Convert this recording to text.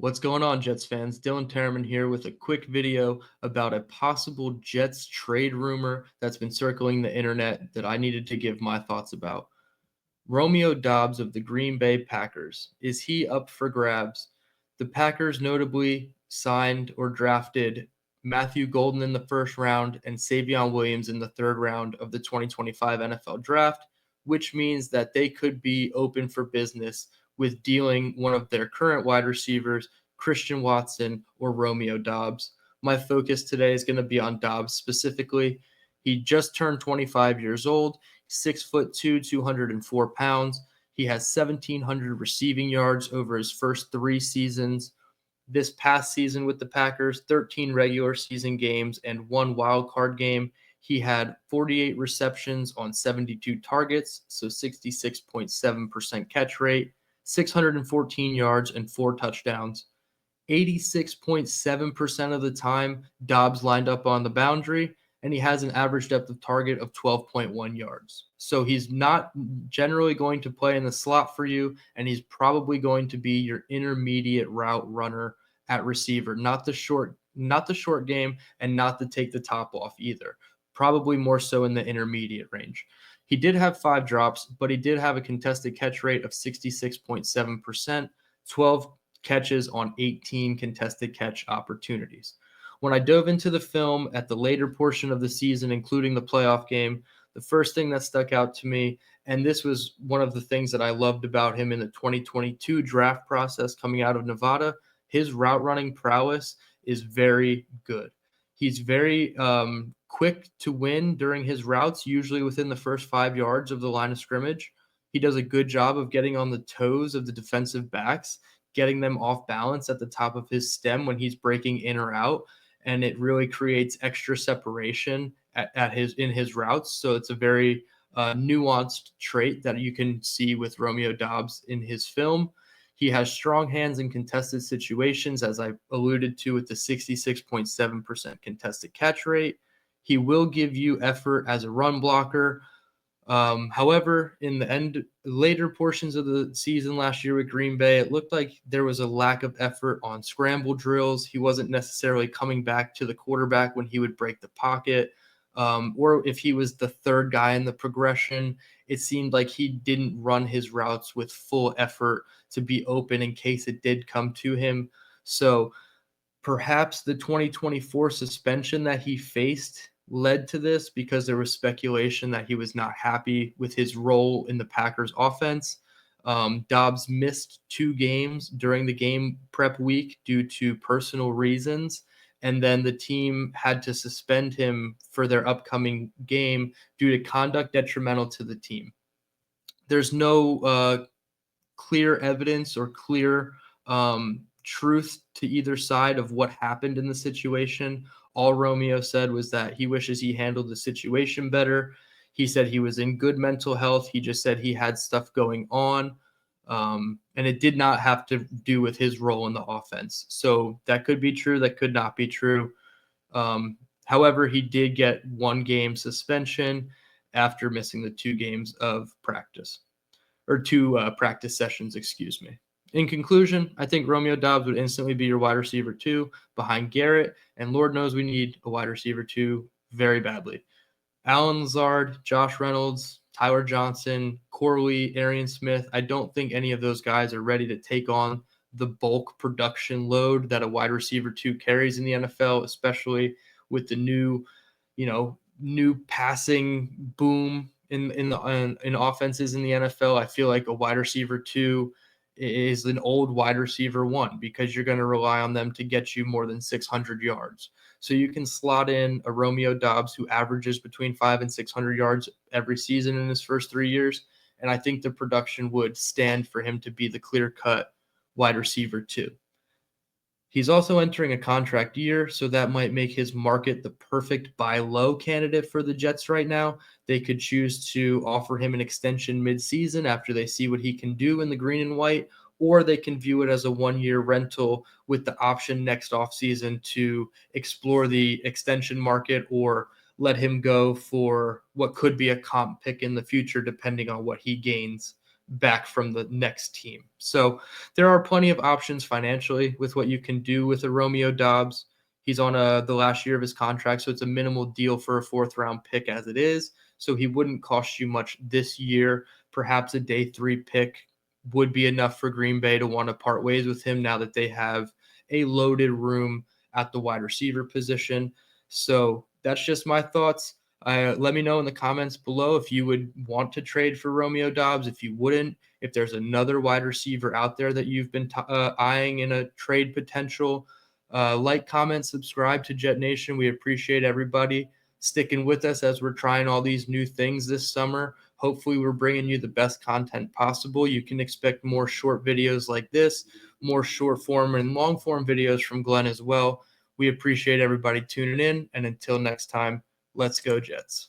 What's going on, Jets fans? Dylan Terman here with a quick video about a possible Jets trade rumor that's been circling the internet that I needed to give my thoughts about. Romeo Dobs of the Green Bay Packers. Is he up for grabs? The Packers notably signed or drafted Matthew Golden in the first round and Savion Williams in the third round of the 2025 NFL Draft, which means that they could be open for business with dealing one of their current wide receivers, Christian Watson or Romeo Dobs. My focus today is going to be on Dobbs specifically. He just turned 25 years old. 6'2", 204 pounds. He has 1,700 receiving yards over his first 3 seasons. This past season with the Packers, 13 regular season games and 1 wild card game. He had 48 receptions on 72 targets, so 66.7% catch rate, 614 yards and 4 touchdowns. 86.7% of the time, Dobbs lined up on the boundary, and he has an average depth of target of 12.1 yards. So he's not generally going to play in the slot for you, and he's probably going to be your intermediate route runner at receiver, not the short game, and not the take the top off either. Probably more so in the intermediate range. He did have 5 drops, but he did have a contested catch rate of 66.7%, 12 catches on 18 contested catch opportunities. When I dove into the film at the later portion of the season, including the playoff game, the first thing that stuck out to me, and this was one of the things that I loved about him in the 2022 draft process coming out of Nevada, his route running prowess is very good. He's very quick to win during his routes, usually within the first 5 yards of the line of scrimmage. He does a good job of getting on the toes of the defensive backs, getting them off balance at the top of his stem when he's breaking in or out, and it really creates extra separation in his routes. So it's a very nuanced trait that you can see with Romeo Dobbs in his film. He has strong hands in contested situations, as I alluded to with the 66.7% contested catch rate. He will give you effort as a run blocker. However, in the later portions of the season last year with Green Bay, it looked like there was a lack of effort on scramble drills. He wasn't necessarily coming back to the quarterback when he would break the pocket, or if he was the third guy in the progression, it seemed like he didn't run his routes with full effort to be open in case it did come to him. So perhaps the 2024 suspension that he faced led to this because there was speculation that he was not happy with his role in the Packers offense. Dobbs missed 2 games during the game prep week due to personal reasons, and then the team had to suspend him for their upcoming game due to conduct detrimental to the team. There's no clear evidence or clear truth to either side of what happened in the situation. All Romeo said was that he wishes he handled the situation better. He said he was in good mental health. He just said he had stuff going on. And it did not have to do with his role in the offense. So that could be true. That could not be true. However, he did get 1 game suspension after missing the 2 games of practice, or 2 practice sessions, excuse me. In conclusion, I think Romeo Dobbs would instantly be your wide receiver 2 behind Garrett, and Lord knows we need a wide receiver 2 very badly. Allen Lazard, Josh Reynolds, Tyler Johnson, Corley, Arian Smith, I don't think any of those guys are ready to take on the bulk production load that a wide receiver 2 carries in the NFL, especially with the new passing boom in offenses in the NFL. I feel like a wide receiver 2 is an old wide receiver 1 because you're going to rely on them to get you more than 600 yards. So you can slot in a Romeo Dobbs who averages between 500 and 600 yards every season in his first 3 years, and I think the production would stand for him to be the clear-cut wide receiver 2. He's also entering a contract year, so that might make his market the perfect buy low candidate for the Jets right now. They could choose to offer him an extension midseason after they see what he can do in the green and white, or they can view it as a 1-year rental with the option next offseason to explore the extension market or let him go for what could be a comp pick in the future, depending on what he gains back from the next team. So there are plenty of options financially with what you can do with a Romeo Dobs. He's on the last year of his contract, so it's a minimal deal for a 4th-round pick as it is. So he wouldn't cost you much this year. Perhaps a day 3 pick would be enough for Green Bay to want to part ways with him now that they have a loaded room at the wide receiver position. So that's just my thoughts. Let me know in the comments below if you would want to trade for Romeo Dobs, if you wouldn't, if there's another wide receiver out there that you've been eyeing in a trade potential. Like, comment, subscribe to Jet Nation. We appreciate everybody sticking with us as we're trying all these new things this summer. Hopefully, we're bringing you the best content possible. You can expect more short videos like this, more short form and long form videos from Glenn as well. We appreciate everybody tuning in. And until next time, let's go Jets.